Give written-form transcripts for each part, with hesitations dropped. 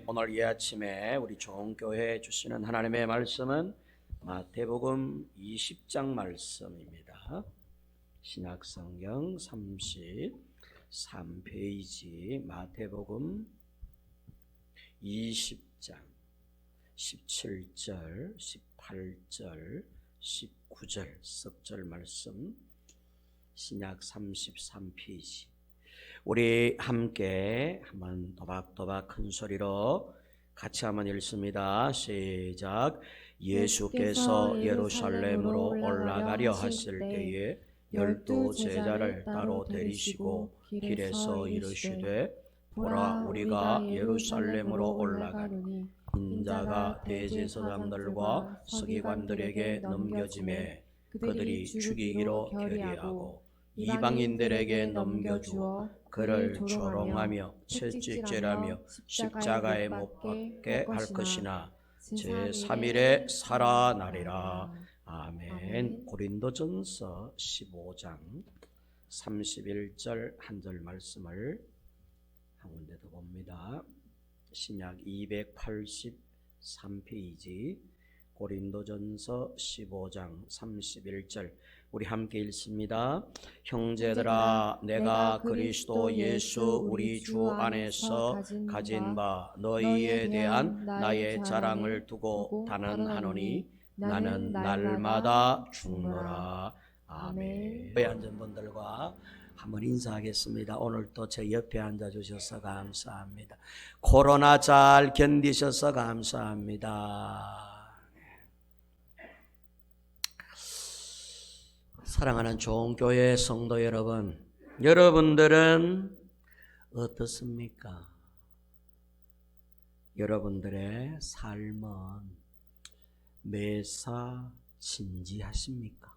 오늘 이 아침에 우리 좋은교회에 주시는 하나님의 말씀은 마태복음 20장 말씀입니다. 신약성경 33페이지 마태복음 20장 17절, 18절, 19절 섭절 말씀 신약 33페이지 우리 함께 한번 도박도박 큰 소리로 같이 한번 읽습니다. 시작. 예수께서 예루살렘으로 올라가려 하실 때에 12 제자를 따로 데리시고 길에서 이르시되 보라 우리가 예루살렘으로 올라가노니 인자가 대제사장들과 서기관들에게 넘겨지매 그들이 죽이기로 결의하고 이방인들에게 넘겨주어 그를 조롱하며 채찍질하며 십자가에 못 박게 할 것이나 제3일에 살아나리라. 아멘. 고린도전서 15장 31절 한 절 말씀을 한 군데 더 봅니다. 신약 283페이지 고린도전서 15장 31절 우리 함께 읽습니다. 형제들아 내가 그리스도 예수 우리 주 안에서 가진 바 너희에 대한 나의 자랑을 두고 단언하노니 나는 날마다 죽노라. 아멘. 옆에 앉은 분들과 한번 인사하겠습니다. 오늘 또 제 옆에 앉아주셔서 감사합니다. 코로나 잘 견디셔서 감사합니다. 사랑하는 좋은교회 성도 여러분, 여러분들은 어떻습니까? 여러분들의 삶은 매사 진지하십니까?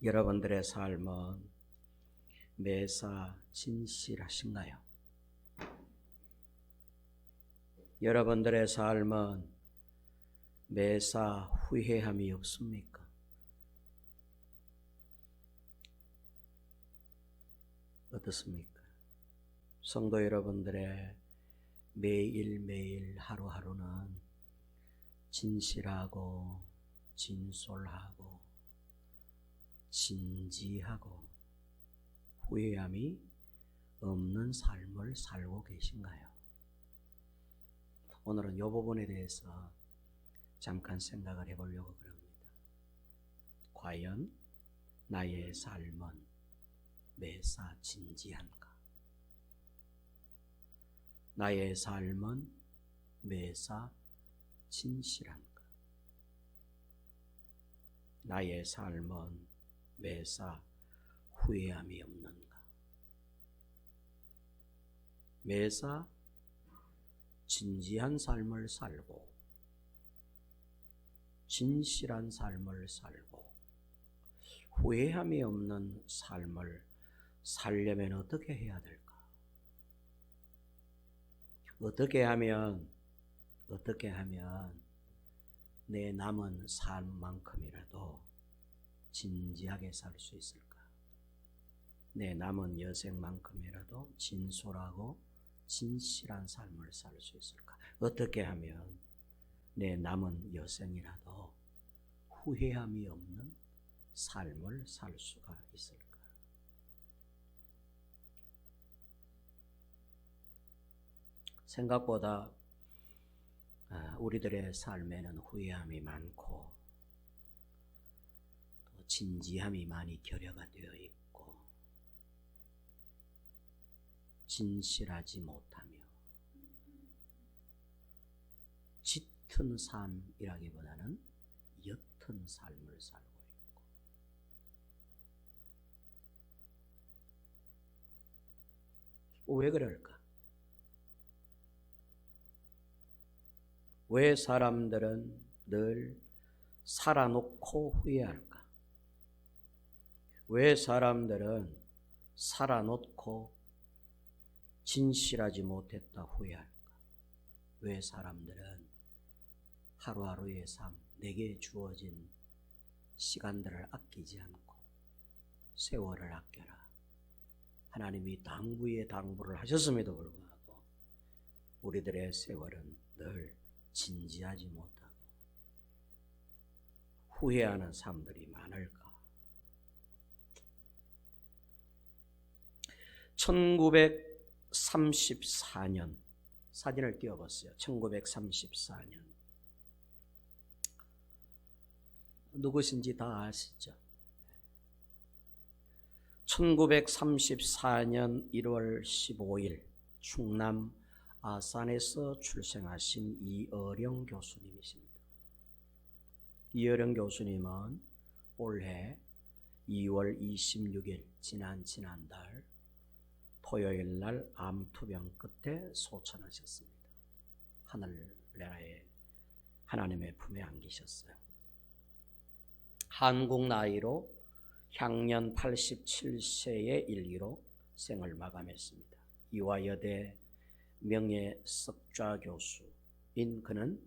여러분들의 삶은 매사 진실하신가요? 여러분들의 삶은 매사 후회함이 없습니까? 어떻습니까? 성도 여러분들의 매일매일 하루하루는 진실하고 진솔하고 진지하고 후회함이 없는 삶을 살고 계신가요? 오늘은 이 부분에 대해서 잠깐 생각을 해보려고 그럽니다. 과연 나의 삶은 매사 진지한가? 나의 삶은 매사 진실한가? 나의 삶은 매사 후회함이 없는가? 매사 진지한 삶을 살고 진실한 삶을 살고 후회함이 없는 삶을 살려면 어떻게 해야 될까? 어떻게 하면 내 남은 삶만큼이라도 진지하게 살 수 있을까? 내 남은 여생만큼이라도 진솔하고 진실한 삶을 살 수 있을까? 어떻게 하면 내 남은 여생이라도 후회함이 없는 삶을 살 수가 있을까? 생각보다 우리들의 삶에는 후회함이 많고 또 진지함이 많이 결여가 되어 있고 진실하지 못하며 짙은 삶이라기보다는 옅은 삶을 살고 있고 왜 그럴까? 왜 사람들은 늘 살아놓고 후회할까? 왜 사람들은 살아놓고 진실하지 못했다 후회할까? 왜 사람들은 하루하루의 삶, 내게 주어진 시간들을 아끼지 않고 세월을 아껴라. 하나님이 당부에 당부를 하셨음에도 불구하고 우리들의 세월은 늘 진지하지 못하고 후회하는 사람들이 많을까? 1934년 사진을 띄워봤어요. 1934년 누구신지 다 아시죠? 1934년 1월 15일 충남 아산에서 출생하신 이어령 교수님이십니다. 이어령 교수님은 올해 2월 26일 지난달 토요일 날 암투병 끝에 소천하셨습니다. 하늘나라에 하나님의 품에 안기셨어요. 한국 나이로 향년 87세의 일기로 생을 마감했습니다. 이화여대 명예석좌 교수인 그는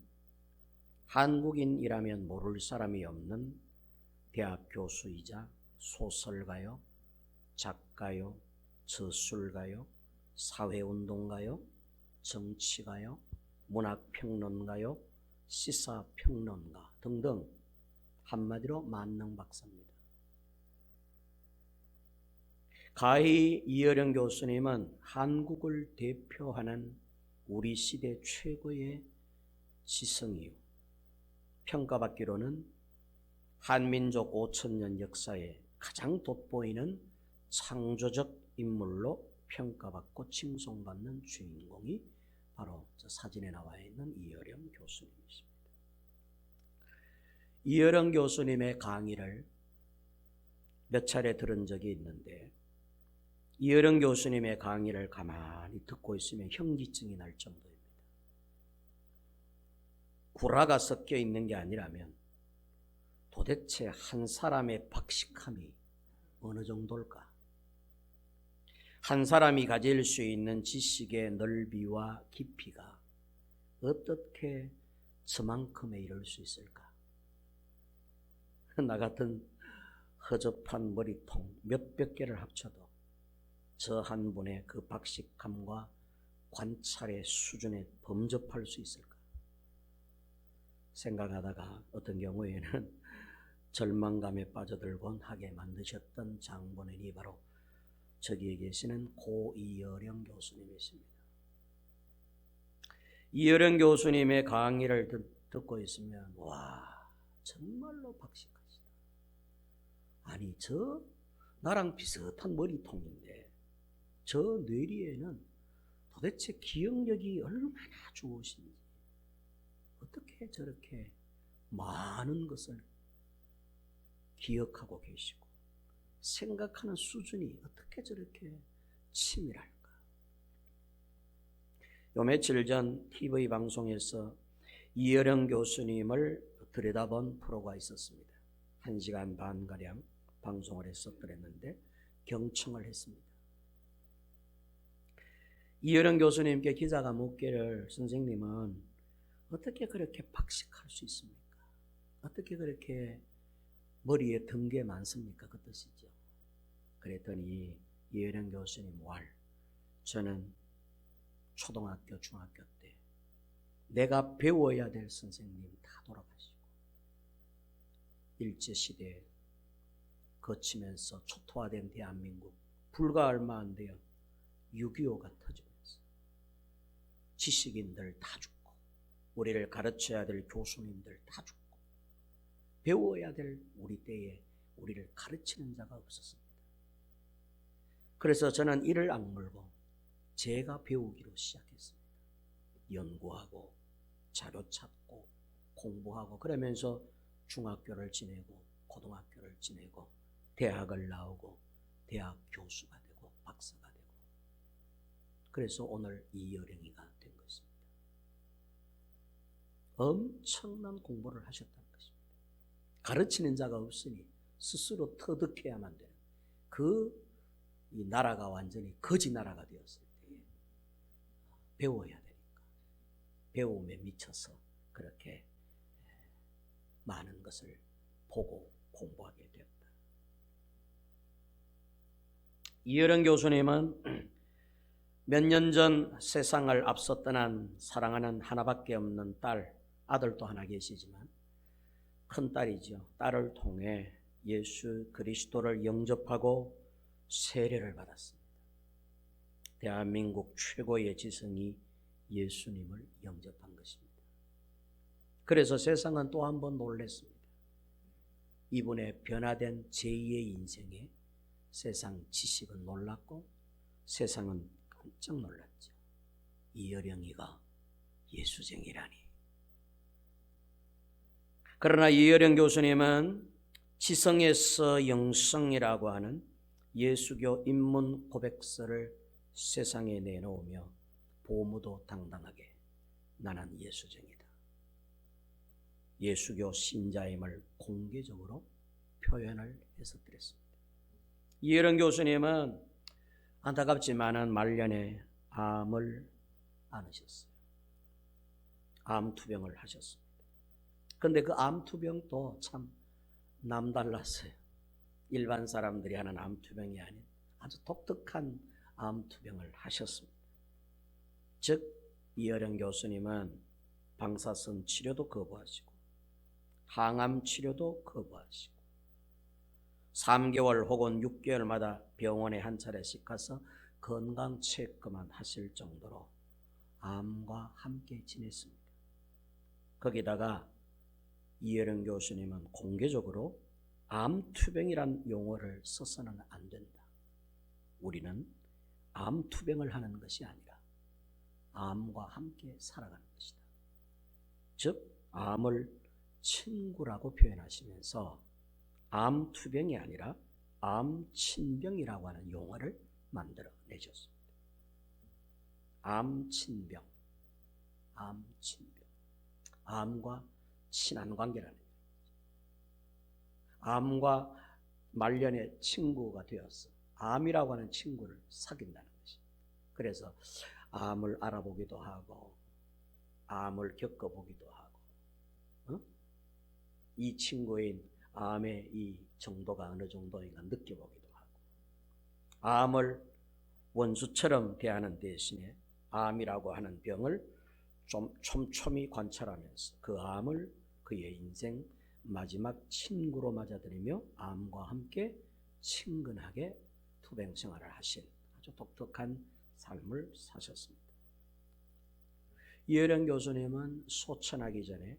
한국인이라면 모를 사람이 없는 대학 교수이자 소설가요, 작가요, 저술가요, 사회운동가요, 정치가요, 문학평론가요, 시사평론가 등등 한마디로 만능박사입니다. 가히 이어령 교수님은 한국을 대표하는 우리 시대 최고의 지성이요, 평가받기로는 한민족 5천년 역사에 가장 돋보이는 창조적 인물로 평가받고 칭송받는 주인공이 바로 저 사진에 나와 있는 이어령 교수님이십니다. 이어령 교수님의 강의를 몇 차례 들은 적이 있는데 이어령 교수님의 강의를 가만히 듣고 있으면 현기증이 날 정도입니다. 구라가 섞여 있는 게 아니라면 도대체 한 사람의 박식함이 어느 정도일까? 한 사람이 가질 수 있는 지식의 넓이와 깊이가 어떻게 저만큼에 이를 수 있을까? 나 같은 허접한 머리통 몇백 개를 합쳐도 저 한 분의 그 박식함과 관찰의 수준에 범접할 수 있을까? 생각하다가 어떤 경우에는 절망감에 빠져들곤 하게 만드셨던 장본인이 바로 저기에 계시는 고 이어령 교수님이십니다. 이어령 교수님의 강의를 듣고 있으면 와, 정말로 박식하시다. 아니, 저 나랑 비슷한 머리통인데 저 뇌리에는 도대체 기억력이 얼마나 좋으신지, 어떻게 저렇게 많은 것을 기억하고 계시고 생각하는 수준이 어떻게 저렇게 치밀할까? 요 며칠 전 TV 방송에서 이어령 교수님을 들여다본 프로가 있었습니다. 1시간 반가량 방송을 했었더랬는데 경청을 했습니다. 이어령 교수님께 기자가 묻기를, 선생님은 어떻게 그렇게 박식할 수 있습니까? 어떻게 그렇게 머리에 든 게 많습니까? 그 뜻이죠. 그랬더니 이어령 교수님 저는 초등학교, 중학교 때 내가 배워야 될 선생님 다 돌아가시고 일제시대에 거치면서 초토화된 대한민국 불과 얼마 안 돼요. 6.25가 터지면서 지식인들 다 죽고 우리를 가르쳐야 될 교수님들 다 죽고 배워야 될 우리 때에 우리를 가르치는 자가 없었습니다. 그래서 저는 이를 악물고 제가 배우기로 시작했습니다. 연구하고 자료 찾고 공부하고 그러면서 중학교를 지내고 고등학교를 지내고 대학을 나오고 대학 교수가 되고 박사가 되고 그래서 오늘 이어령이가 된 것입니다. 엄청난 공부를 하셨다는 것입니다. 가르치는 자가 없으니 스스로 터득해야만 되는 이 나라가 완전히 거지 나라가 되었을 때 배워야 되니까 배움에 미쳐서 그렇게 많은 것을 보고 공부하게 되었다. 이어령 교수님은 몇 년 전 세상을 앞서 떠난 사랑하는 하나밖에 없는 딸, 아들도 하나 계시지만 큰 딸이죠. 딸을 통해 예수 그리스도를 영접하고 세례를 받았습니다. 대한민국 최고의 지성이 예수님을 영접한 것입니다. 그래서 세상은 또 한 번 놀랐습니다. 이분의 변화된 제2의 인생에 세상 지식은 놀랐고 세상은 깜짝 놀랐죠. 이어령이가 예수쟁이라니. 그러나 이어령 교수님은 지성에서 영성이라고 하는 예수교 입문 고백서를 세상에 내놓으며 보무도당당하게 나는 예수쟁이다, 예수교 신자임을 공개적으로 표현을 해서 드렸습니다. 이어령 교수님은 안타깝지만은 말년에 암을 앓으셨어요. 암투병을 하셨습니다. 그런데 그 암투병도 참 남달랐어요. 일반 사람들이 하는 암투병이 아닌 아주 독특한 암투병을 하셨습니다. 즉 이어령 교수님은 방사선 치료도 거부하시고 항암 치료도 거부하시고 3개월 혹은 6개월마다 병원에 한 차례씩 가서 건강 체크만 하실 정도로 암과 함께 지냈습니다. 거기다가 이어령 교수님은 공개적으로 암투병이란 용어를 써서는 안 된다. 우리는 암투병을 하는 것이 아니라 암과 함께 살아가는 것이다. 즉 암을 친구라고 표현하시면서 암투병이 아니라 암친병이라고 하는 용어를 만들어 내셨습니다. 암친병, 암친병, 암과 친한 관계라는 거예요. 암과 말년의 친구가 되었어. 암이라고 하는 친구를 사귄다는 것이. 그래서 암을 알아보기도 하고 암을 겪어보기도 하고 이 친구인 암의 이 정도가 어느 정도인가 느껴보기도 하고 암을 원수처럼 대하는 대신에 암이라고 하는 병을 좀 촘촘히 관찰하면서 그 암을 그의 인생 마지막 친구로 맞아들이며 암과 함께 친근하게 투병 생활을 하신 아주 독특한 삶을 사셨습니다. 이어령 교수님은 소천하기 전에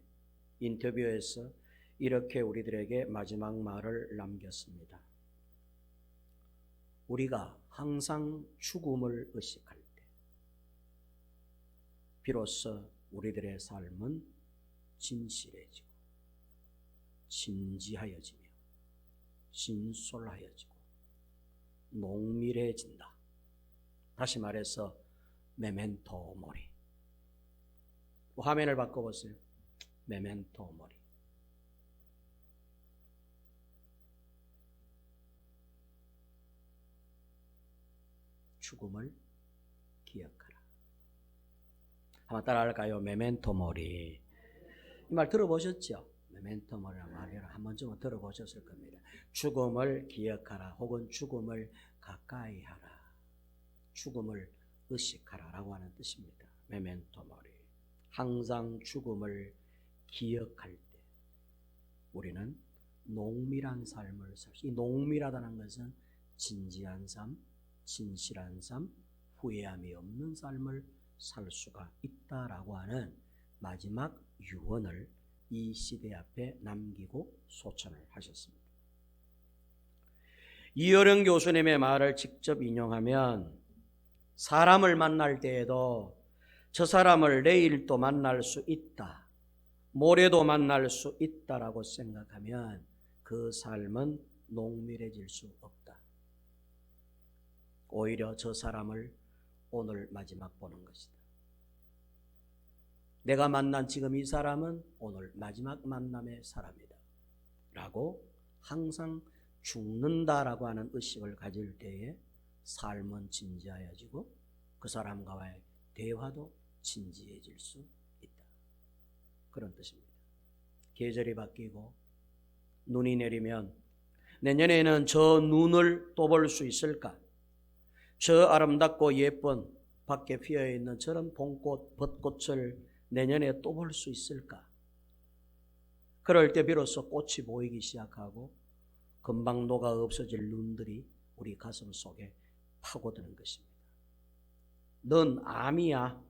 인터뷰에서 이렇게 우리들에게 마지막 말을 남겼습니다. 우리가 항상 죽음을 의식할 때 비로소 우리들의 삶은 진실해지고 진지하여지며 진솔하여지고 농밀해진다. 다시 말해서 메멘토 모리. 화면을 바꿔보세요. 메멘토 모리. 죽음을 기억하라. 한번 따라할까요? 메멘토 모리. 이 말 들어보셨죠? 메멘토 모리라는 말을 한 번쯤은 들어보셨을 겁니다. 죽음을 기억하라 혹은 죽음을 가까이 하라. 죽음을 의식하라 라고 하는 뜻입니다. 메멘토 모리. 항상 죽음을 기억할 때 우리는 농밀한 삶을 살 수. 이 농밀하다는 것은 진지한 삶, 진실한 삶, 후회함이 없는 삶을 살 수가 있다라고 하는 마지막 유언을 이 시대 앞에 남기고 소천을 하셨습니다. 이어령 교수님의 말을 직접 인용하면 사람을 만날 때에도 저 사람을 내일 또 만날 수 있다, 모레도 만날 수 있다라고 생각하면 그 삶은 농밀해질 수 없다. 오히려 저 사람을 오늘 마지막 보는 것이다. 내가 만난 지금 이 사람은 오늘 마지막 만남의 사람이다 라고 항상 죽는다라고 하는 의식을 가질 때에 삶은 진지해지고 그 사람과의 대화도 진지해질 수 있다. 그런 뜻입니다. 계절이 바뀌고 눈이 내리면 내년에는 저 눈을 또 볼 수 있을까? 저 아름답고 예쁜 밖에 피어있는 저런 봄꽃, 벚꽃을 내년에 또 볼 수 있을까? 그럴 때 비로소 꽃이 보이기 시작하고 금방 녹아 없어질 눈들이 우리 가슴 속에 파고드는 것입니다. 넌 암이야.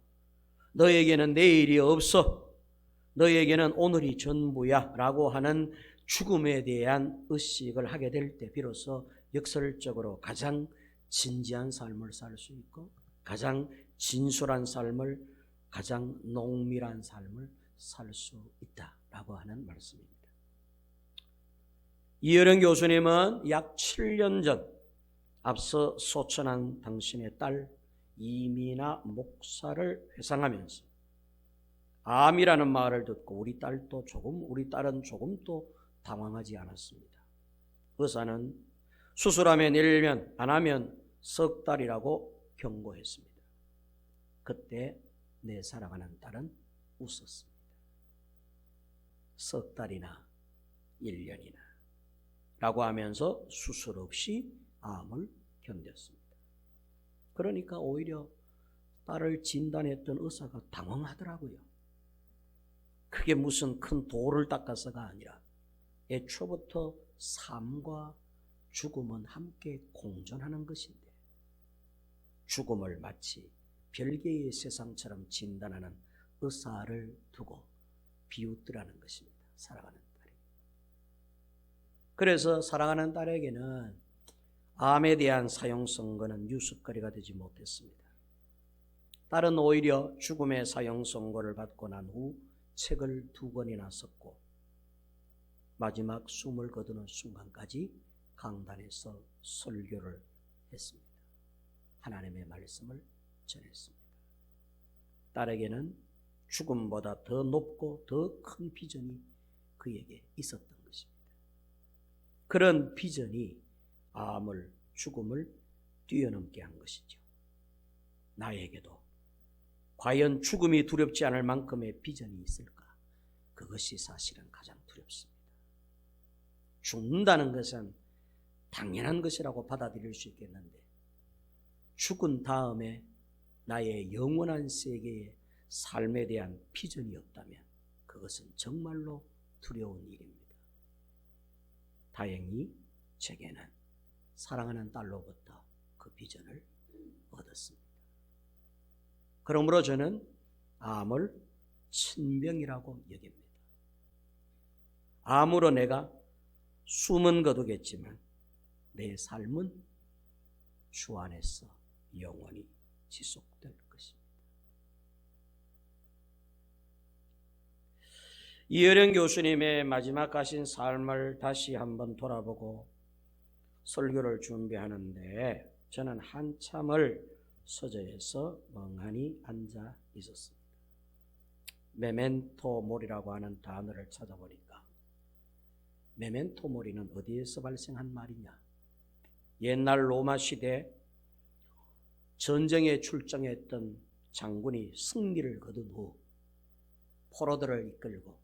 너에게는 내일이 없어. 너에게는 오늘이 전부야 라고 하는 죽음에 대한 의식을 하게 될 때 비로소 역설적으로 가장 진지한 삶을 살 수 있고 가장 진솔한 삶을, 가장 농밀한 삶을 살 수 있다라고 하는 말씀입니다. 이혜령 교수님은 약 7년 전 앞서 소천한 당신의 딸 이민아 목사를 회상하면서 암이라는 말을 듣고 우리 딸은 조금도 당황하지 않았습니다. 의사는 수술하면 1년, 안 하면 석 달이라고 경고했습니다. 그때 내 사랑하는 딸은 웃었습니다. 석 달이나 1년이나 라고 하면서 수술 없이 암을 견뎠습니다. 그러니까 오히려 딸을 진단했던 의사가 당황하더라고요. 그게 무슨 큰 돌을 닦아서가 아니라 애초부터 삶과 죽음은 함께 공존하는 것인데 죽음을 마치 별개의 세상처럼 진단하는 의사를 두고 비웃더라는 것입니다. 사랑하는 딸에게. 그래서 사랑하는 딸에게는 암에 대한 사형선고는 뉴스거리가 되지 못했습니다. 딸은 오히려 죽음의 사형선고를 받고 난 후 책을 2권이나 썼고 마지막 숨을 거두는 순간까지 강단에서 설교를 했습니다. 하나님의 말씀을 전했습니다. 딸에게는 죽음보다 더 높고 더 큰 비전이 그에게 있었던 것입니다. 그런 비전이 암을, 죽음을 뛰어넘게 한 것이죠. 나에게도 과연 죽음이 두렵지 않을 만큼의 비전이 있을까? 그것이 사실은 가장 두렵습니다. 죽는다는 것은 당연한 것이라고 받아들일 수 있겠는데 죽은 다음에 나의 영원한 세계의 삶에 대한 비전이 없다면 그것은 정말로 두려운 일입니다. 다행히 제게는 사랑하는 딸로부터 그 비전을 얻었습니다. 그러므로 저는 암을 친병이라고 여깁니다. 암으로 내가 숨은 거두겠지만 내 삶은 주 안에서 영원히 지속될 것입니다. 이혜령 교수님의 마지막 가신 삶을 다시 한번 돌아보고 설교를 준비하는데 저는 한참을 서재에서 멍하니 앉아 있었습니다. 메멘토 모리라고 하는 단어를 찾아보니까 메멘토 모리는 어디에서 발생한 말이냐? 옛날 로마 시대 전쟁에 출정했던 장군이 승리를 거둔 후 포로들을 이끌고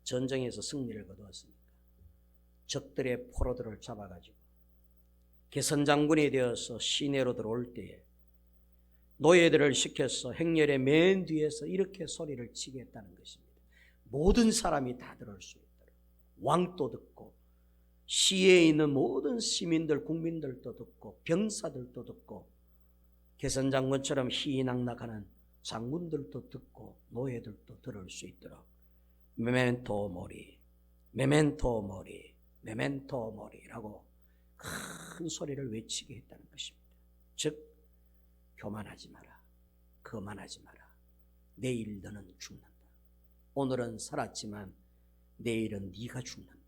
전쟁에서 승리를 거두었으니까 적들의 포로들을 잡아가지고 개선장군이 되어서 시내로 들어올 때에 노예들을 시켜서 행렬의 맨 뒤에서 이렇게 소리를 치게 했다는 것입니다. 모든 사람이 다 들을 수 있도록 왕도 듣고 시에 있는 모든 시민들, 국민들도 듣고 병사들도 듣고 개선장군처럼 희희낙낙하는 장군들도 듣고 노예들도 들을 수 있도록 메멘토 모리, 메멘토 모리, 메멘토 모리라고 큰 소리를 외치게 했다는 것입니다. 즉 교만하지 마라, 거만하지 마라. 내일 너는 죽는다. 오늘은 살았지만 내일은 네가 죽는다.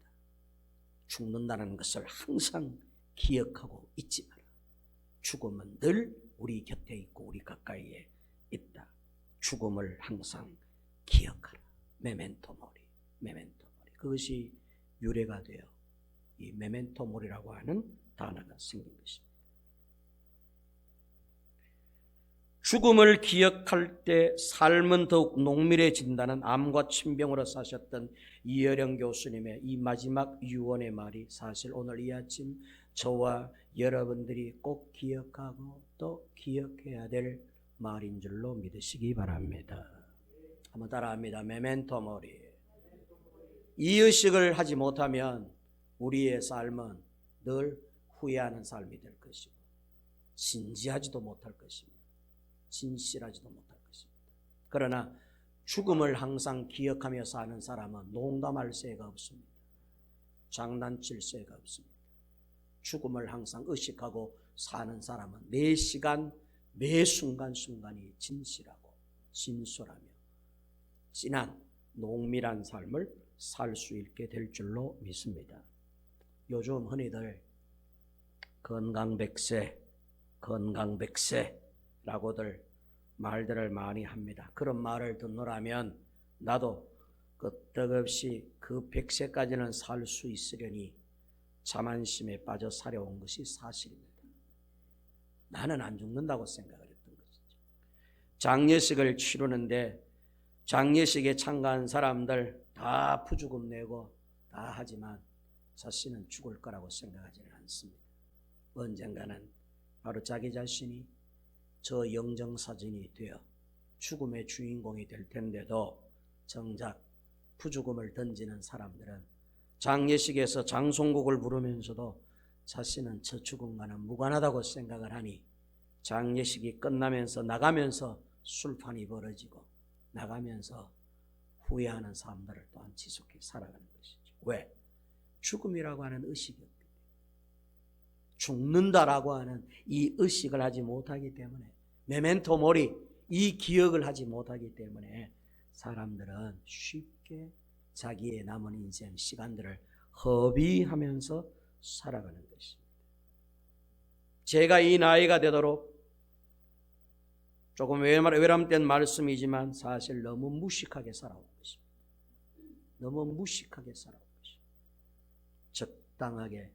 죽는다는 것을 항상 기억하고 잊지 마라. 죽음은 늘 우리 곁에 있고 우리 가까이에 있다. 죽음을 항상 기억하라. 메멘토 모리, 메멘토 모리. 그것이 유래가 되어 이 메멘토 모리라고 하는 단어가 생긴 것입니다. 죽음을 기억할 때 삶은 더욱 농밀해진다는 암과 친병으로 사셨던 이혜령 교수님의 이 마지막 유언의 말이 사실 오늘 이 아침 저와 여러분들이 꼭 기억하고 또 기억해야 될 말인 줄로 믿으시기 바랍니다. 한번 따라합니다. 메멘토 모리. 이 의식을 하지 못하면 우리의 삶은 늘 후회하는 삶이 될 것이고 진지하지도 못할 것입니다. 진실하지도 못할 것입니다. 그러나 죽음을 항상 기억하며 사는 사람은 농담할 새가 없습니다. 장난칠 새가 없습니다. 죽음을 항상 의식하고 사는 사람은 매 시간 매 순간순간이 진실하고 진솔하며 진한 농밀한 삶을 살 수 있게 될 줄로 믿습니다. 요즘 흔히들 건강백세라고들 말들을 많이 합니다. 그런 말을 듣노라면 나도 끄떡없이 그 100세까지는 살 수 있으려니 자만심에 빠져 살아온 것이 사실입니다. 나는 안 죽는다고 생각을 했던 것이죠. 장례식을 치르는데 장례식에 참가한 사람들 다 부죽음 내고 다 하지만 자신은 죽을 거라고 생각하지는 않습니다. 언젠가는 바로 자기 자신이 저 영정사진이 되어 죽음의 주인공이 될 텐데도 정작 부죽음을 던지는 사람들은 장례식에서 장송곡을 부르면서도 자신은 저 죽음과는 무관하다고 생각을 하니 장례식이 끝나면서 나가면서 술판이 벌어지고 나가면서 후회하는 사람들을 또한 지속해 살아가는 것이죠. 왜? 죽음이라고 하는 의식이 없기 때문에. 죽는다라고 하는 이 의식을 하지 못하기 때문에 메멘토 모리 이 기억을 하지 못하기 때문에 사람들은 쉽게 자기의 남은 인생 시간들을 허비하면서 살아가는 것입니다. 제가 이 나이가 되도록 조금 외람된 말씀이지만 사실 너무 무식하게 살아온 것입니다. 너무 무식하게 살아온 것입니다. 적당하게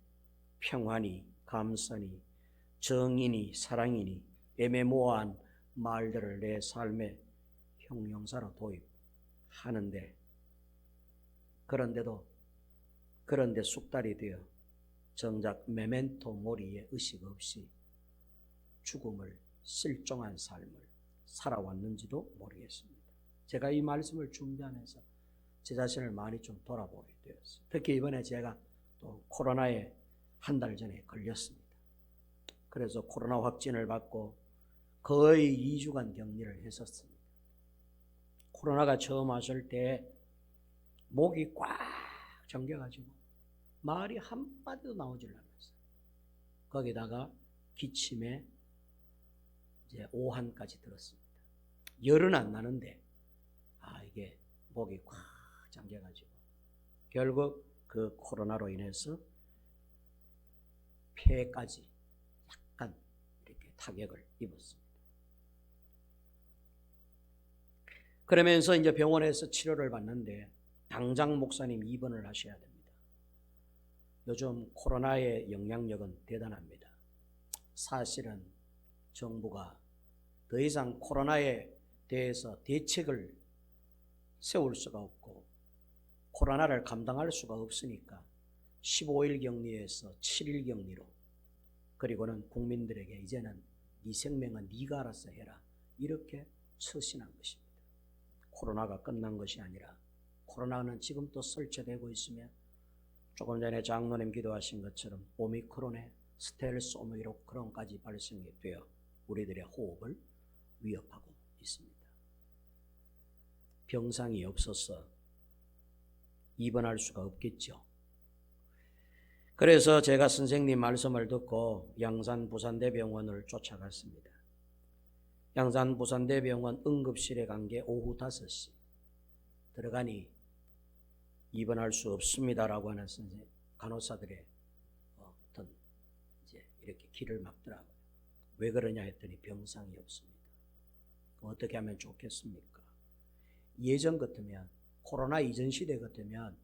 평안히 감사니 정의니 사랑이니 애매모호한 말들을 내 삶의 형용사로 도입하는데 그런데 숙달이 되어 정작 메멘토 모리의 의식 없이 죽음을 실종한 삶을 살아왔는지도 모르겠습니다. 제가 이 말씀을 준비하면서 제 자신을 많이 좀 돌아보게 되었어요. 특히 이번에 제가 또 코로나에 한 달 전에 걸렸습니다. 그래서 코로나 확진을 받고 거의 2주간 격리를 했었습니다. 코로나가 처음 왔을 때 목이 꽉 잠겨가지고 말이 한마디도 나오질 않았어요. 거기다가 기침에 이제 오한까지 들었습니다. 열은 안 나는데 이게 목이 꽉 잠겨가지고 결국 그 코로나로 인해서 폐까지 약간 이렇게 타격을 입었습니다. 그러면서 이제 병원에서 치료를 받는데 당장 목사님 입원을 하셔야 됩니다. 요즘 코로나의 영향력은 대단합니다. 사실은 정부가 더 이상 코로나에 대해서 대책을 세울 수가 없고 코로나를 감당할 수가 없으니까 15일 격리에서 7일 격리로 그리고는 국민들에게 이제는 네 생명은 네가 알아서 해라 이렇게 처신한 것입니다. 코로나가 끝난 것이 아니라 코로나는 지금 또 설치되고 있으며 조금 전에 장로님 기도하신 것처럼 오미크론의 스텔스 오미크론까지 발생이 되어 우리들의 호흡을 위협하고 있습니다. 병상이 없어서 입원할 수가 없겠죠. 그래서 제가 선생님 말씀을 듣고 양산 부산대병원을 쫓아갔습니다. 양산 부산대병원 응급실에 간 게 오후 5시. 들어가니 입원할 수 없습니다라고 하는 선생님, 간호사들의 어떤 이제 이렇게 길을 막더라고요. 왜 그러냐 했더니 병상이 없습니다. 어떻게 하면 좋겠습니까? 예전 같으면 코로나 이전 시대 같으면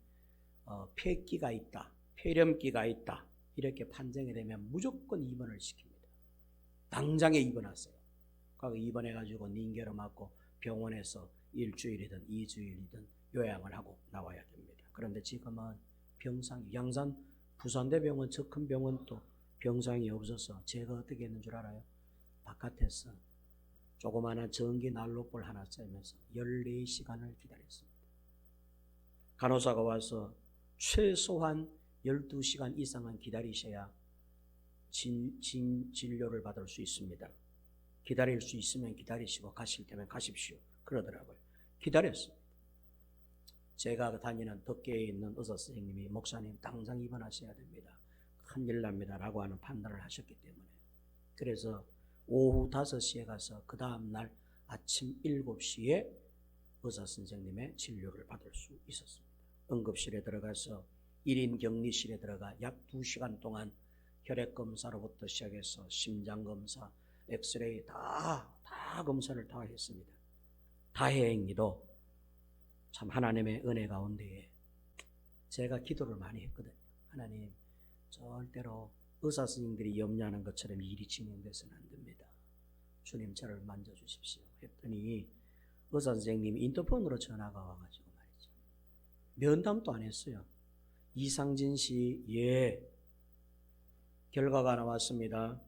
폐기가 있다, 폐렴기가 있다 이렇게 판정이 되면 무조건 입원을 시킵니다. 당장에 입원하세요. 그리고 입원해가지고 닌게로 맞고 병원에서 일주일이든 2주일이든 요양을 하고 나와야 됩니다. 그런데 지금은 병상이 양산 부산대병원 저 큰 병원도 병상이 없어서 제가 어떻게 했는 줄 알아요? 바깥에서 조그마한 전기 난로불 하나 쬐면서 14시간을 기다렸습니다. 간호사가 와서 최소한 12시간 이상은 기다리셔야 진료를 받을 수 있습니다. 기다릴 수 있으면 기다리시고 가실 때면 가십시오. 그러더라고요. 기다렸습니다. 제가 다니는 덕계에 있는 의사 선생님이 목사님 당장 입원하셔야 됩니다. 큰일 납니다. 라고 하는 판단을 하셨기 때문에. 그래서 오후 5시에 가서 그 다음날 아침 7시에 의사 선생님의 진료를 받을 수 있었습니다. 응급실에 들어가서 1인 격리실에 들어가 약 2시간 동안 혈액검사로부터 시작해서 심장검사, 엑스레이 다 검사를 다 했습니다. 다행히도 참 하나님의 은혜 가운데에 제가 기도를 많이 했거든요. 하나님, 절대로 의사 선생님들이 염려하는 것처럼 일이 진행돼서는 안 됩니다. 주님 저를 만져주십시오. 했더니 의사 선생님이 인터폰으로 전화가 와가지고 말이죠. 면담도 안 했어요. 이상진 씨, 예, 결과가 나왔습니다.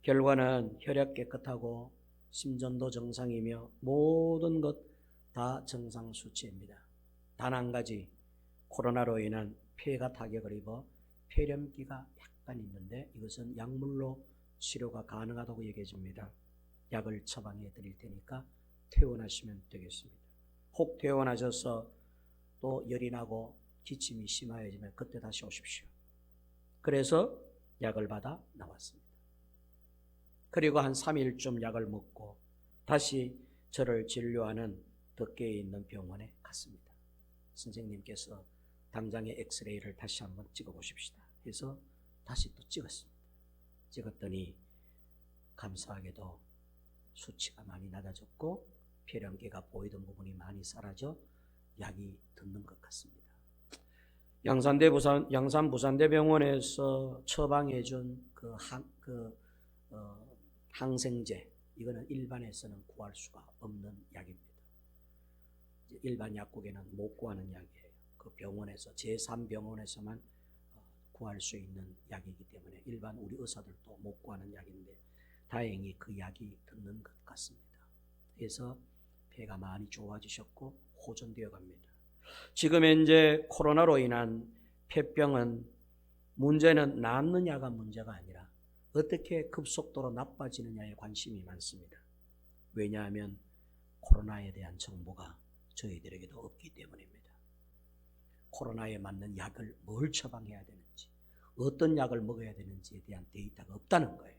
결과는 혈액 깨끗하고 심전도 정상이며 모든 것 다 정상 수치입니다. 단 한 가지, 코로나로 인한 폐가 타격을 입어 폐렴기가 약간 있는데 이것은 약물로 치료가 가능하다고 얘기해 줍니다. 약을 처방해 드릴 테니까 퇴원하시면 되겠습니다. 혹 퇴원하셔서 또 열이 나고 기침이 심해지면 그때 다시 오십시오. 그래서 약을 받아 나왔습니다. 그리고 한 3일쯤 약을 먹고 다시 저를 진료하는 덕계에 있는 병원에 갔습니다. 선생님께서 당장의 엑스레이를 다시 한번 찍어보십시다 해서 다시 또 찍었습니다. 찍었더니 감사하게도 수치가 많이 낮아졌고 폐렴기가 보이던 부분이 많이 사라져 약이 듣는 것 같습니다. 양산 부산대병원에서 처방해준 항생제, 이거는 일반에서는 구할 수가 없는 약입니다. 일반 약국에는 못 구하는 약이에요. 그 병원에서 제3병원에서만 구할 수 있는 약이기 때문에 일반 우리 의사들도 못 구하는 약인데 다행히 그 약이 듣는 것 같습니다. 그래서 폐가 많이 좋아지셨고 호전되어 갑니다. 지금 현재 코로나로 인한 폐병은 문제는 낫느냐가 문제가 아니라 어떻게 급속도로 나빠지느냐에 관심이 많습니다. 왜냐하면 코로나에 대한 정보가 저희들에게도 없기 때문입니다. 코로나에 맞는 약을 뭘 처방해야 되는지, 어떤 약을 먹어야 되는지에 대한 데이터가 없다는 거예요.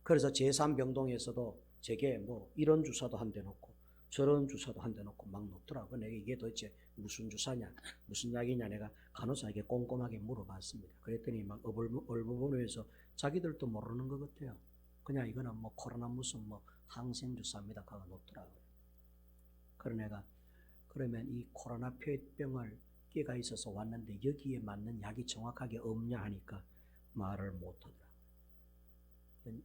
그래서 제3병동에서도 제게 뭐 이런 주사도 한 대 놓고 저런 주사도 한 대 놓고 막 놓더라고요. 내가 이게 도대체 무슨 주사냐, 무슨 약이냐 내가 간호사에게 꼼꼼하게 물어봤습니다. 그랬더니 막 얼버무려서 자기들도 모르는 것 같아요. 그냥 이거는 뭐 코로나 무슨 뭐 항생 주사입니다 하고 놓더라고요. 그런 애가 그러면 이 코로나 폐병을 끼가 있어서 왔는데 여기에 맞는 약이 정확하게 없냐 하니까 말을 못하더라고요.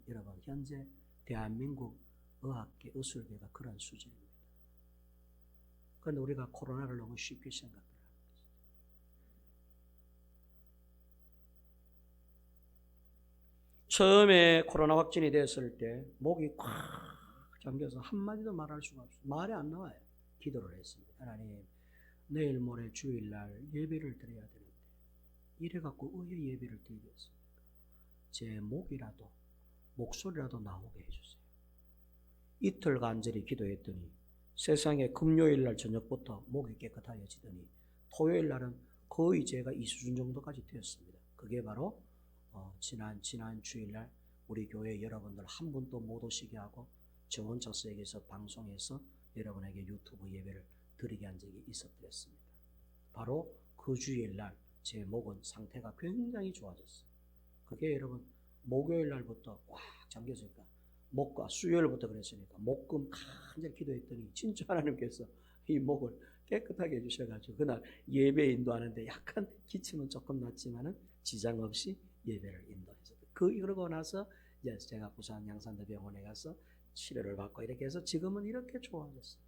여러분 현재 대한민국 의학계, 의술계가 그런 수준입니다. 그런데 우리가 코로나를 너무 쉽게 생각을 하는 거죠. 처음에 코로나 확진이 됐을 때 목이 꽉 잠겨서 한마디도 말할 수가 없어요. 말이 안 나와요. 기도를 했습니다. 하나님, 내일 모레 주일날 예배를 드려야 되는데 이래갖고 왜 예배를 드리겠습니까? 제 목이라도 목소리라도 나오게 해주세요. 이틀 간절히 기도했더니 세상에 금요일날 저녁부터 목이 깨끗해지더니 토요일날은 거의 제가 이 수준 정도까지 되었습니다. 그게 바로 지난 주일날 우리 교회 여러분들 한 분도 못 오시게 하고 저 혼자서 여기서 방송해서 여러분에게 유튜브 예배를 드리게 한 적이 있었습니다. 바로 그 주일날 제 목은 상태가 굉장히 좋아졌어요. 그게 여러분 목요일 날부터 꽉 잠겼으니까 목과 수요일부터 그랬으니까 목금 간절히 기도했더니 진짜 하나님께서 이 목을 깨끗하게 해주셔가지고 그날 예배 인도하는데 약간 기침은 조금 났지만은 지장 없이 예배를 인도해서 그러고 나서 이제 제가 부산 양산대병원에 가서 치료를 받고 이렇게 해서 지금은 이렇게 좋아졌어요.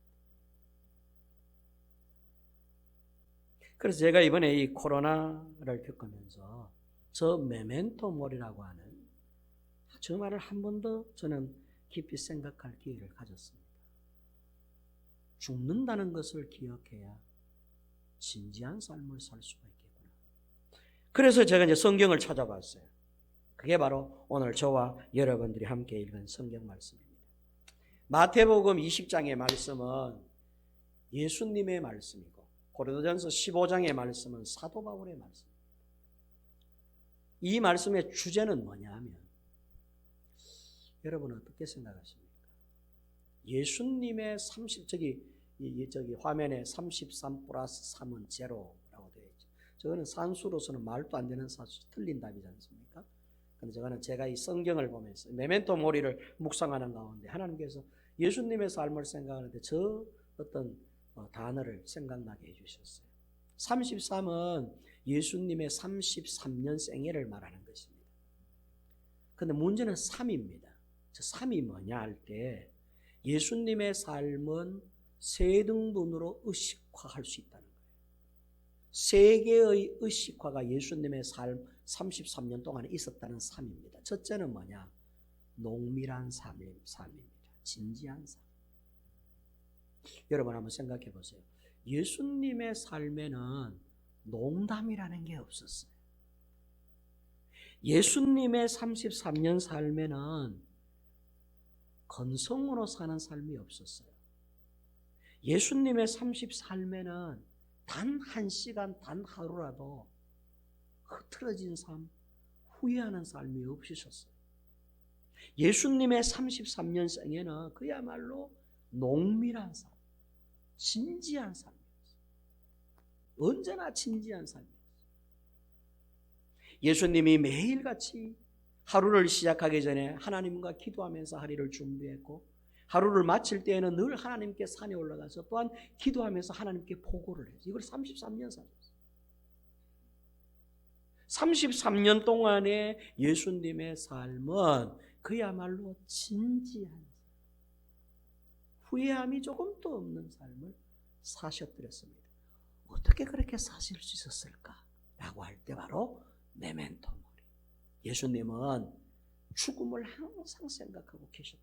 그래서 제가 이번에 이 코로나를 겪으면서 저 메멘토 몰이라고 하는 저 말을 한 번도 저는 깊이 생각할 기회를 가졌습니다. 죽는다는 것을 기억해야 진지한 삶을 살 수가 있겠구나. 그래서 제가 이제 성경을 찾아봤어요. 그게 바로 오늘 저와 여러분들이 함께 읽은 성경 말씀입니다. 마태복음 20장의 말씀은 예수님의 말씀이고 고린도전서 15장의 말씀은 사도 바울의 말씀입니다. 이 말씀의 주제는 뭐냐면 여러분은 어떻게 생각하십니까? 예수님의 저기 화면에 33 플러스 3은 제로라고 되어 있죠. 저거는 산수로서는 말도 안 되는 사수, 틀린 답이지 않습니까? 근데 저거는 제가 이 성경을 보면서 메멘토 모리를 묵상하는 가운데 하나님께서 예수님의 삶을 생각하는데 저 어떤 단어를 생각나게 해주셨어요. 33은 예수님의 33년 생애를 말하는 것입니다. 근데 문제는 3입니다. 저 3이 뭐냐 할 때 예수님의 삶은 세 등분으로 의식화할 수 있다는 거예요. 세 개의 의식화가 예수님의 삶 33년 동안에 있었다는 삶입니다. 첫째는 뭐냐? 농밀한 삶입니다. 진지한 삶. 여러분 한번 생각해 보세요. 예수님의 삶에는 농담이라는 게 없었어요. 예수님의 33년 삶에는 건성으로 사는 삶이 없었어요. 예수님의 삶에는 단 한 시간, 단 하루라도 흐트러진 삶, 후회하는 삶이 없으셨어요. 예수님의 33년 생에는 그야말로 농밀한 삶, 진지한 삶이었어요. 언제나 진지한 삶이었어요. 예수님이 매일같이 하루를 시작하기 전에 하나님과 기도하면서 하루를 준비했고 하루를 마칠 때에는 늘 하나님께 산에 올라가서 또한 기도하면서 하나님께 보고를 했어요. 이걸 33년 살았어요. 33년 동안의 예수님의 삶은 그야말로 진지한 삶, 후회함이 조금도 없는 삶을 사셨더랬습니다. 어떻게 그렇게 사실 수 있었을까? 라고 할 때 바로 메멘토 모리. 예수님은 죽음을 항상 생각하고 계셨다.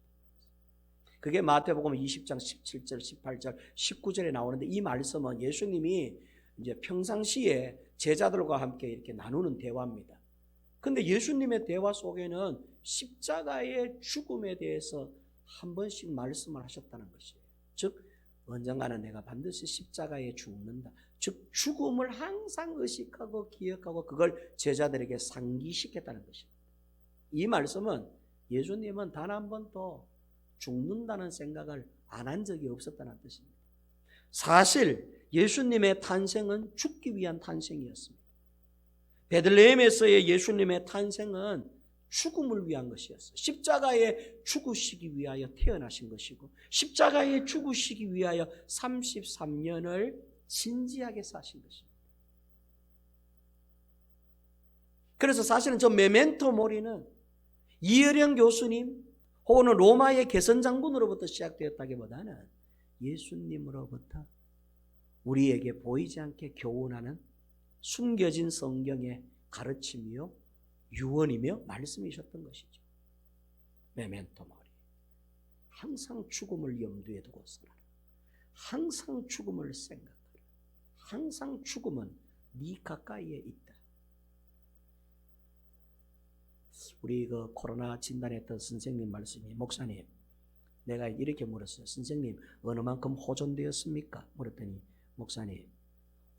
그게 마태복음 20장 17절, 18절, 19절에 나오는데 이 말씀은 예수님이 이제 평상시에 제자들과 함께 이렇게 나누는 대화입니다. 근데 예수님의 대화 속에는 십자가의 죽음에 대해서 한 번씩 말씀을 하셨다는 것이에요. 즉 언젠가는 내가 반드시 십자가에 죽는다. 즉 죽음을 항상 의식하고 기억하고 그걸 제자들에게 상기시켰다는 것입니다. 이 말씀은 예수님은 단 한 번도 죽는다는 생각을 안 한 적이 없었다는 뜻입니다. 사실 예수님의 탄생은 죽기 위한 탄생이었습니다. 베들레헴에서의 예수님의 탄생은 죽음을 위한 것이었어요. 십자가에 죽으시기 위하여 태어나신 것이고 십자가에 죽으시기 위하여 33년을 진지하게 사신 것입니다. 그래서 사실은 저 메멘토 모리는 이어령 교수님 혹은 로마의 개선장군으로부터 시작되었다기보다는 예수님으로부터 우리에게 보이지 않게 교훈하는 숨겨진 성경의 가르침이요 유언이며 말씀이셨던 것이죠. 메멘토 모리. 항상 죽음을 염두에 두고 살아라. 항상 죽음을 생각하라. 항상 죽음은 네 가까이에 있다. 우리 그 코로나 진단했던 선생님 말씀이 목사님 내가 이렇게 물었어요. 선생님 어느 만큼 호전되었습니까? 물었더니 목사님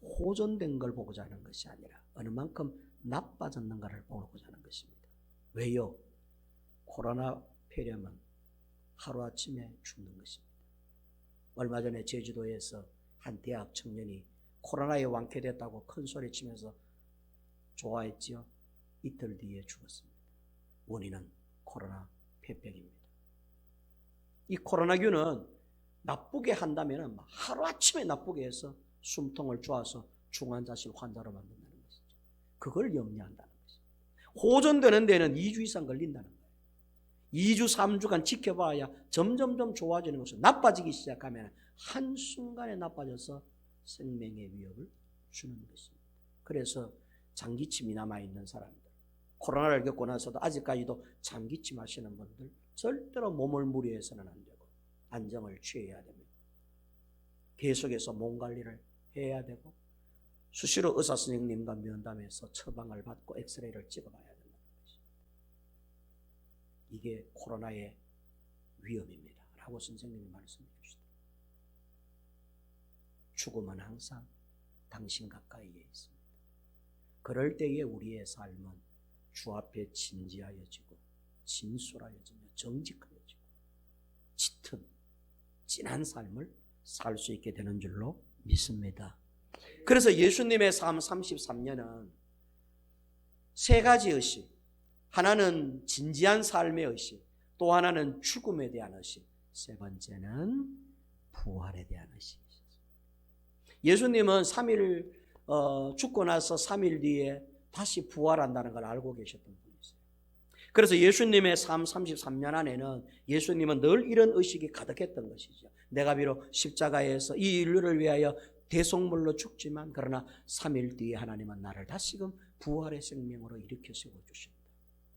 호전된 걸 보고자 하는 것이 아니라 어느 만큼 나빠졌는가를 보고자 하는 것입니다. 왜요? 코로나 폐렴은 하루아침에 죽는 것입니다. 얼마 전에 제주도에서 한 대학 청년이 코로나에 완쾌됐다고 큰 소리 치면서 좋아했지요. 이틀 뒤에 죽었습니다. 원인은 코로나 폐병입니다. 이 코로나균은 나쁘게 한다면 하루아침에 나쁘게 해서 숨통을 쪼아서 중환자실 환자로 만든다는 것이죠. 그걸 염려한다는 것입니다. 호전되는 데는 2주 이상 걸린다는 거예요. 2주, 3주간 지켜봐야 점점점 좋아지는 것을 나빠지기 시작하면 한순간에 나빠져서 생명의 위협을 주는 것입니다. 그래서 장기침이 남아있는 사람들, 코로나를 겪고 나서도 아직까지도 장기침 하시는 분들 절대로 몸을 무리해서는 안 되고 안정을 취해야 됩니다. 계속해서 몸 관리를 해야 되고 수시로 의사 선생님과 면담해서 처방을 받고 엑스레이를 찍어봐야 된다는 것입니다. 이게 코로나의 위험입니다 라고 선생님이 말씀해 주시더라고요. 죽음은 항상 당신 가까이에 있습니다. 그럴 때에 우리의 삶은 주 앞에 진지하여지고 진솔하여지며 정직하여지고 짙은 진한 삶을 살 수 있게 되는 줄로 믿습니다. 그래서 예수님의 삶 33년은 세 가지 의식, 하나는 진지한 삶의 의식, 또 하나는 죽음에 대한 의식, 세 번째는 부활에 대한 의식이셨습니다. 예수님은 3일 죽고 나서 3일 뒤에 다시 부활한다는 걸 알고 계셨던 분이세요. 그래서 예수님의 삶 33년 안에는 예수님은 늘 이런 의식이 가득했던 것이죠. 내가 비록 십자가에서 이 인류를 위하여 대속물로 죽지만 그러나 3일 뒤에 하나님은 나를 다시금 부활의 생명으로 일으켜 세워주신다.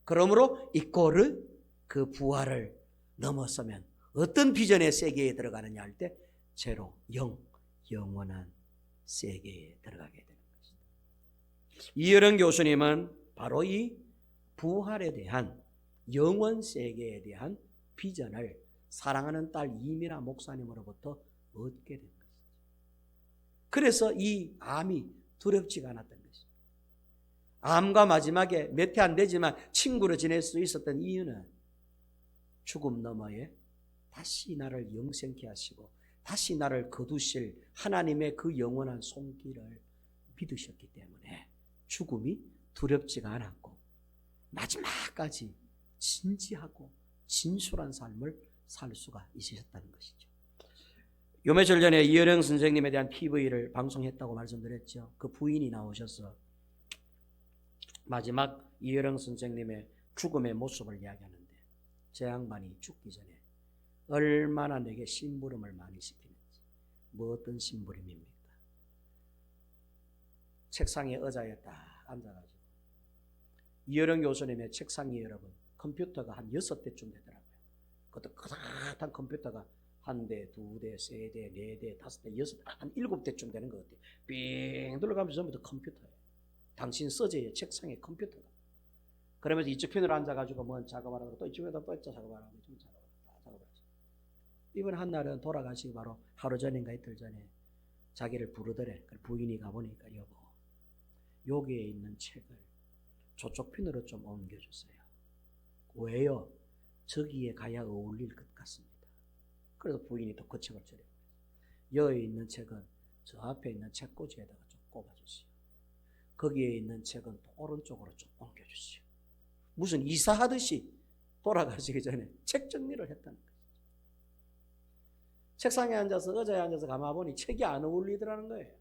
그러므로 이 꼴을 그 부활을 넘어서면 어떤 비전의 세계에 들어가느냐 할 때 제로, 영원한 세계에 들어가게 되는 것이다. 이여령 교수님은 바로 이 부활에 대한 영원 세계에 대한 비전을 사랑하는 딸 이미라 목사님으로부터 얻게 된 것이죠. 그래서 이 암이 두렵지가 않았던 것입니다. 암과 마지막에 몇 해 안 되지만 친구로 지낼 수 있었던 이유는 죽음 너머에 다시 나를 영생케 하시고 다시 나를 거두실 하나님의 그 영원한 손길을 믿으셨기 때문에 죽음이 두렵지가 않았고 마지막까지 진지하고 진솔한 삶을 살 수가 있으셨다는 것이죠. 요 며칠 전에 이여령 선생님에 대한 TV를 방송했다고 말씀드렸죠. 그 부인이 나오셔서 마지막 이여령 선생님의 죽음의 모습을 이야기하는데 제 양반이 죽기 전에 얼마나 내게 심부름을 많이 시키는지. 뭐 어떤 심부름입니까? 책상에 의자에 딱 앉아가지고 이여령 교수님의 책상 위에 여러분 컴퓨터가 한 6대쯤 되더라고요. 그것도 크다란 컴퓨터가 1대, 2대, 3대, 4대, 5대, 6대, 한 7대쯤 되는 것 같아요. 빙 둘러가면서 전부 다 컴퓨터예요. 당신 서재의 책상에 컴퓨터가. 그러면서 이쪽 편으로 앉아가지고 뭐 작업하라고 또 이쪽에다 또 작업하라고 좀 작업하라고. 이번 한날은 돌아가시기 바로 하루 전인가 이틀 전에 자기를 부르더래. 부인이 가보니까 여보 여기에 있는 책을 저쪽 편으로 좀 옮겨주세요. 왜요? 저기에 가야 어울릴 것 같습니다. 그래서 부인이 또 그 책을 저래요. 여기 있는 책은 저 앞에 있는 책꽂이에다가 좀 꼽아주시오. 거기에 있는 책은 또 오른쪽으로 좀 옮겨주시오. 무슨 이사하듯이 돌아가시기 전에 책 정리를 했다는 거죠. 책상에 앉아서 의자에 앉아서 가만보니 책이 안 어울리더라는 거예요.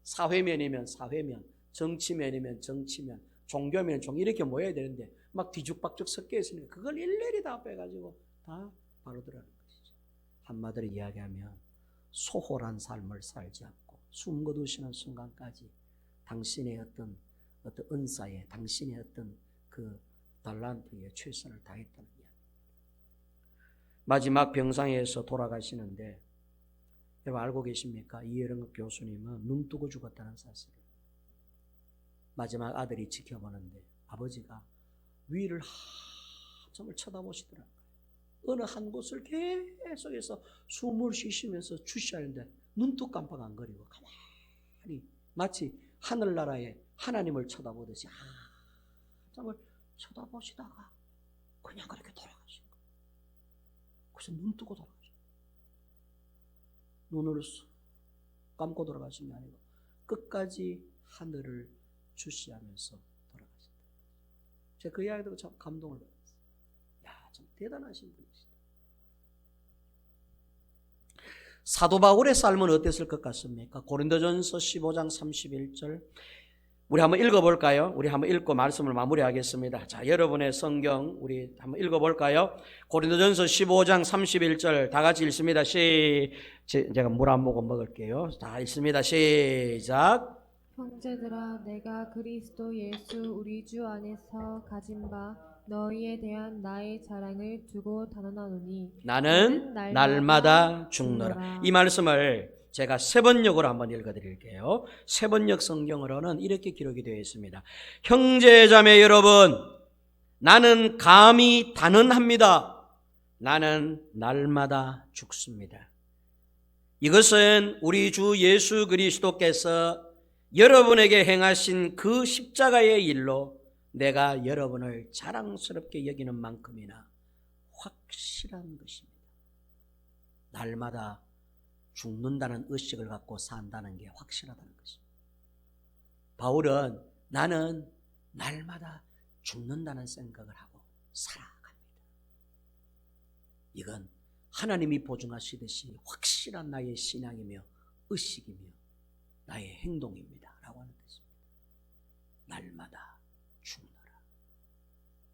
사회면이면 사회면, 정치면이면 정치면, 종교면 종 이렇게 모여야 되는데 막 뒤죽박죽 섞여 있으니까 그걸 일일이 다 빼가지고 다 바르더라는 것이죠. 한마디로 이야기하면 소홀한 삶을 살지 않고 숨 거두시는 순간까지 당신의 어떤 은사에 당신의 어떤 그 달란트에 최선을 다했다는 이야기. 마지막 병상에서 돌아가시는데 여러분 알고 계십니까? 이여령 교수님은 눈 뜨고 죽었다는 사실을. 마지막 아들이 지켜보는데 아버지가 위를 한참을 쳐다보시더라고요. 어느 한 곳을 계속해서 숨을 쉬시면서 주시하는데 눈도 깜빡 안 거리고 가만히 마치 하늘나라의 하나님을 쳐다보듯이 한참을 쳐다보시다가 그냥 그렇게 돌아가신 거예요. 그래서 눈 뜨고 돌아가신 거예요. 눈을 감고 돌아가신 게 아니고 끝까지 하늘을 주시하면서 돌아가셨다. 제가 그 이야기 듣고 참 감동을 받았어요. 야, 참 대단하신 분이시다. 사도 바울의 삶은 어땠을 것 같습니까? 고린도전서 15장 31절 우리 한번 읽어볼까요? 우리 한번 읽고 말씀을 마무리하겠습니다. 자, 여러분의 성경 우리 한번 읽어볼까요? 고린도전서 15장 31절 다 같이 읽습니다. 제가 물 한 모금 먹을게요. 다 읽습니다. 시작. 형제들아, 내가 그리스도 예수 우리 주 안에서 가진 바 너희에 대한 나의 자랑을 두고 단언하노니 나는 날마다 죽노라. 이 말씀을 제가 세번역으로 한번 읽어드릴게요. 세번역 성경으로는 이렇게 기록이 되어 있습니다. 형제자매 여러분, 나는 감히 단언합니다. 나는 날마다 죽습니다. 이것은 우리 주 예수 그리스도께서 여러분에게 행하신 그 십자가의 일로 내가 여러분을 자랑스럽게 여기는 만큼이나 확실한 것입니다. 날마다 죽는다는 의식을 갖고 산다는 게 확실하다는 것입니다. 바울은 나는 날마다 죽는다는 생각을 하고 살아갑니다. 이건 하나님이 보증하시듯이 확실한 나의 신앙이며 의식이며 나의 행동입니다 라고 하는 것입니다. 날마다 죽노라.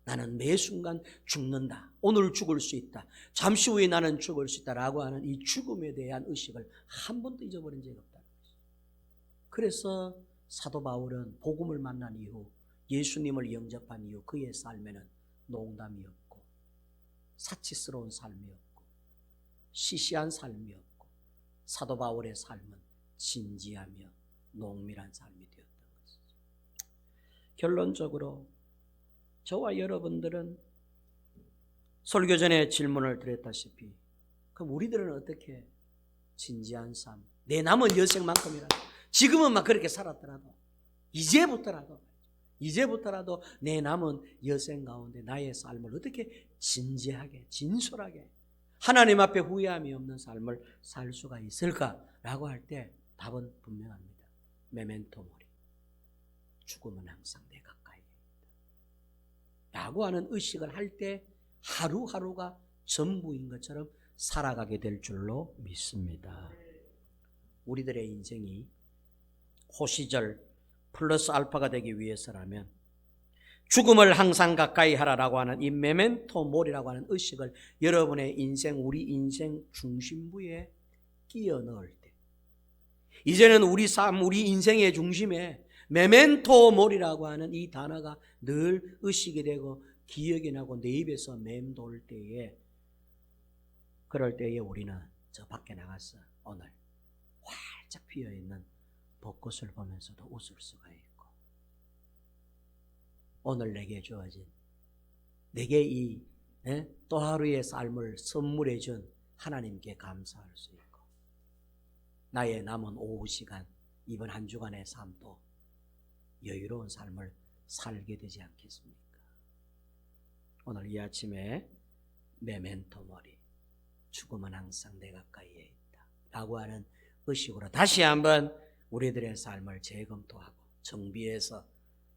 나는 매 순간 죽는다. 오늘 죽을 수 있다. 잠시 후에 나는 죽을 수 있다라고 하는 이 죽음에 대한 의식을 한 번도 잊어버린 적이 없다는 것입니다. 그래서 사도 바울은 복음을 만난 이후, 예수님을 영접한 이후 그의 삶에는 농담이 없고 사치스러운 삶이 없고 시시한 삶이 없고 사도 바울의 삶은 진지하며 농밀한 삶이 되었던 것이죠. 결론적으로 저와 여러분들은 설교 전에 질문을 드렸다시피 그럼 우리들은 어떻게 진지한 삶, 내 남은 여생만큼이라도 지금은 막 그렇게 살았더라도 이제부터라도 내 남은 여생 가운데 나의 삶을 어떻게 진지하게 진솔하게 하나님 앞에 후회함이 없는 삶을 살 수가 있을까라고 할 때 답은 분명합니다. 메멘토 모리. 죽음은 항상 내 가까이에 있다 라고 하는 의식을 할 때 하루하루가 전부인 것처럼 살아가게 될 줄로 믿습니다. 우리들의 인생이 호시절 플러스 알파가 되기 위해서라면 죽음을 항상 가까이 하라라고 하는 이 메멘토 모리라고 하는 의식을 여러분의 인생, 우리 인생 중심부에 끼워 넣을 때 이제는 우리 삶, 우리 인생의 중심에 메멘토 모리라고 하는 이 단어가 늘 의식이 되고 기억이 나고 내 입에서 맴돌 때에 그럴 때에 우리는 저 밖에 나가서 오늘 활짝 피어있는 벚꽃을 보면서도 웃을 수가 있고 오늘 내게 주어진 내게 이 또 하루의 삶을 선물해 준 하나님께 감사할 수 있고 나의 남은 오후 시간 이번 한 주간의 삶도 여유로운 삶을 살게 되지 않겠습니까? 오늘 이 아침에 메멘토 모리 죽음은 항상 내 가까이에 있다 라고 하는 의식으로 다시 한번 우리들의 삶을 재검토하고 정비해서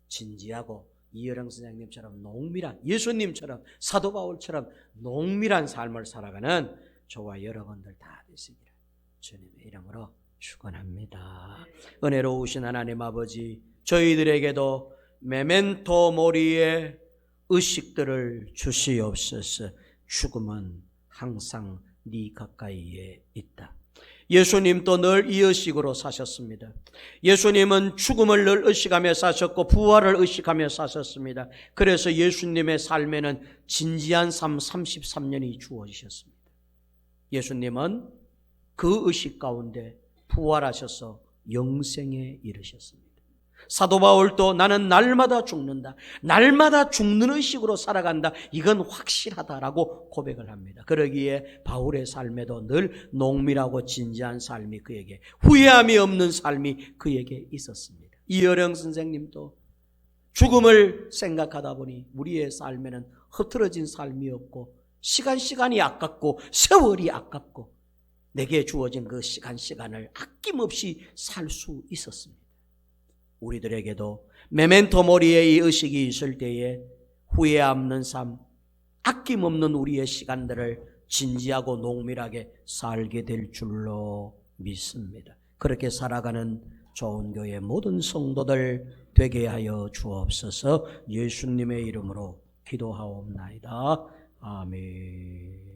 진지하고 이여령 선생님처럼 농밀한 예수님처럼 사도 바울처럼 농밀한 삶을 살아가는 저와 여러분들 다 되시기를 주님의 이름으로 축원합니다. 은혜로우신 하나님 아버지 저희들에게도 메멘토 모리의 의식들을 주시옵소서. 죽음은 항상 네 가까이에 있다. 예수님도 늘 이 의식으로 사셨습니다. 예수님은 죽음을 늘 의식하며 사셨고 부활을 의식하며 사셨습니다. 그래서 예수님의 삶에는 진지한 삶 33년이 주어지셨습니다. 예수님은 그 의식 가운데 부활하셔서 영생에 이르셨습니다. 사도 바울도 나는 날마다 죽는다. 날마다 죽는 의식으로 살아간다. 이건 확실하다라고 고백을 합니다. 그러기에 바울의 삶에도 늘 농밀하고 진지한 삶이 그에게 후회함이 없는 삶이 그에게 있었습니다. 이여령 선생님도 죽음을 생각하다 보니 우리의 삶에는 흐트러진 삶이 없고 시간이 아깝고 세월이 아깝고 내게 주어진 그 시간을 아낌없이 살 수 있었습니다. 우리들에게도 메멘토 모리의 이 의식이 있을 때에 후회 없는 삶, 아낌없는 우리의 시간들을 진지하고 농밀하게 살게 될 줄로 믿습니다. 그렇게 살아가는 좋은 교회 모든 성도들 되게 하여 주옵소서. 예수님의 이름으로 기도하옵나이다. 아멘.